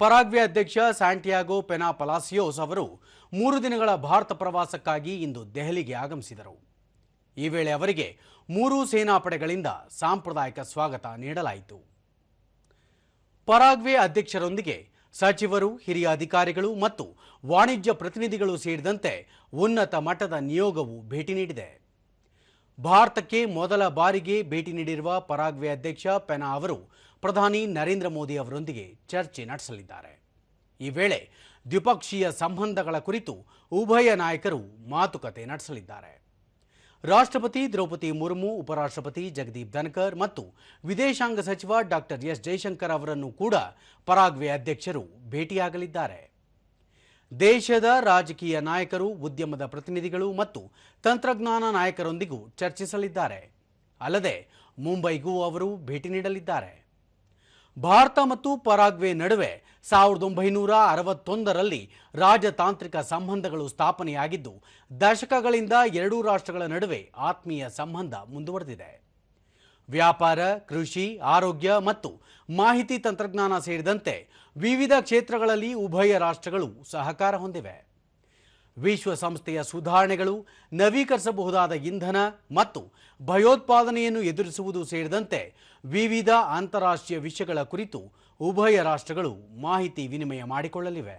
Paraguay ಅಧ್ಯಕ್ಷ Santiago ಪೆನಾ ಪಲಾಸಿಯೋಸ್ ಅವರು 3 ದಿನಗಳ ಭಾರತ ಪ್ರವಾಸಕ್ಕಾಗಿ ಇಂದು ದೆಹಲಿಗೆ ಆಗಮಿಸಿದರು. ಈ ವೇಳೆ ಅವರಿಗೆ 3 ಸೇನಾಪಡೆಗಳಿಂದ ಸಾಂಪ್ರದಾಯಿಕ ಸ್ವಾಗತ ನೀಡಲಾಯಿತು. ಪರಾಗ್ವೆ ಅಧ್ಯಕ್ಷರೊಂದಿಗೆ ಸಚಿವರು, ಹಿರಿಯ ಅಧಿಕಾರಿಗಳು ಮತ್ತು ವಾಣಿಜ್ಯ ಪ್ರತಿನಿಧಿಗಳು ಸೇರಿದಂತೆ ಉನ್ನತ ಮಟ್ಟದ ನಿಯೋಗವು ಭೇಟಿ ನೀಡಿದೆ. ಭಾರತಕ್ಕೆ ಮೊದಲ ಬಾರಿಗೆ ಭೇಟಿ ನೀಡಿರುವ ಪರಾಗ್ವೆ ಅಧ್ಯಕ್ಷ ಪೆನಾ ಅವರು ಪ್ರಧಾನಿ ನರೇಂದ್ರ ಮೋದಿ ಅವರೊಂದಿಗೆ ಚರ್ಚೆ ನಡೆಸಲಿದ್ದಾರೆ. ಈ ವೇಳೆ ದ್ವಿಪಕ್ಷೀಯ ಸಂಬಂಧಗಳ ಕುರಿತು ಉಭಯ ನಾಯಕರು ಮಾತುಕತೆ ನಡೆಸಲಿದ್ದಾರೆ. ರಾಷ್ಟ್ರಪತಿ ದ್ರೌಪದಿ ಮುರ್ಮು, ಉಪರಾಷ್ಟ್ರಪತಿ ಜಗದೀಪ್ ಧನ್ಕರ್ ಮತ್ತು ವಿದೇಶಾಂಗ ಸಚಿವ ಡಾಕ್ಟರ್ ಎಸ್ ಜಯಶಂಕರ್ ಅವರನ್ನು ಕೂಡ ಪರಾಗ್ವೆ ಅಧ್ಯಕ್ಷರು ಭೇಟಿಯಾಗಲಿದ್ದಾರೆ. ದೇಶದ ರಾಜಕೀಯ ನಾಯಕರು, ಉದ್ಯಮದ ಪ್ರತಿನಿಧಿಗಳು ಮತ್ತು ತಂತ್ರಜ್ಞಾನ ನಾಯಕರೊಂದಿಗೂ ಚರ್ಚಿಸಲಿದ್ದಾರೆ. ಅಲ್ಲದೆ ಮುಂಬೈಗೂ ಅವರು ಭೇಟಿ ನೀಡಲಿದ್ದಾರೆ. ಭಾರತ ಮತ್ತು ಪರಾಗ್ವೆ ನಡುವೆ 1961ರಲ್ಲಿ ರಾಜತಾಂತ್ರಿಕ ಸಂಬಂಧಗಳು ಸ್ಥಾಪನೆಯಾಗಿದ್ದು, ದಶಕಗಳಿಂದ ಎರಡೂ ರಾಷ್ಟ್ರಗಳ ನಡುವೆ ಆತ್ಮೀಯ ಸಂಬಂಧ ಮುಂದುವರೆದಿದೆ. ವ್ಯಾಪಾರ, ಕೃಷಿ, ಆರೋಗ್ಯ ಮತ್ತು ಮಾಹಿತಿ ತಂತ್ರಜ್ಞಾನ ಸೇರಿದಂತೆ ವಿವಿಧ ಕ್ಷೇತ್ರಗಳಲ್ಲಿ ಉಭಯ ರಾಷ್ಟ್ರಗಳು ಸಹಕಾರ ಹೊಂದಿವೆ. ವಿಶ್ವಸಂಸ್ಥೆಯ ಸುಧಾರಣೆಗಳು, ನವೀಕರಿಸಬಹುದಾದ ಇಂಧನ ಮತ್ತು ಭಯೋತ್ಪಾದನೆಯನ್ನು ಎದುರಿಸುವುದು ಸೇರಿದಂತೆ ವಿವಿಧ ಅಂತಾರಾಷ್ಟ್ರೀಯ ವಿಷಯಗಳ ಕುರಿತು ಉಭಯ ರಾಷ್ಟ್ರಗಳು ಮಾಹಿತಿ ವಿನಿಮಯ ಮಾಡಿಕೊಳ್ಳಲಿವೆ.